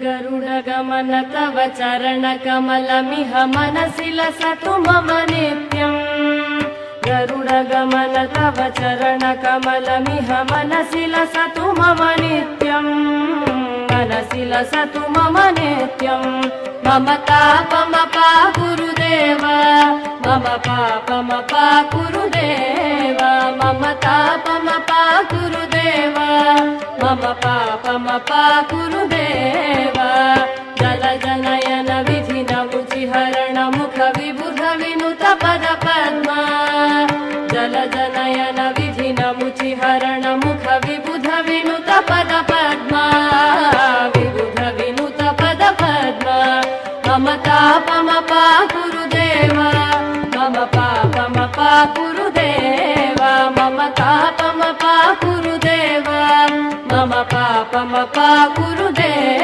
गरुडगमन तव चरणकमलमिह मनसि लसतु मम नित्यम् गरुडगमन तव चरणकमलमिह मनसि लसतु मम नित्यम् मनसि लसतु मम नित्यम् मम तापमपा गुरुदेव मम पापमपा गुरुदेव मम तापमपा गुरुदेव मम पापमपा गुरुदेव जलजनयन विधिन मुचिहरण मुख विबुध विनुत पद पद्मा जलजनयन विधिन मुचिहरण मुख विबुध विनुत पद पद्मा विबुध विनुत पद पद्मा मम तापमपा गुरुदेव मम पापमपा गुरुदेव मम तापमपा गुरुदेव मम पापमपा गुरुदेव।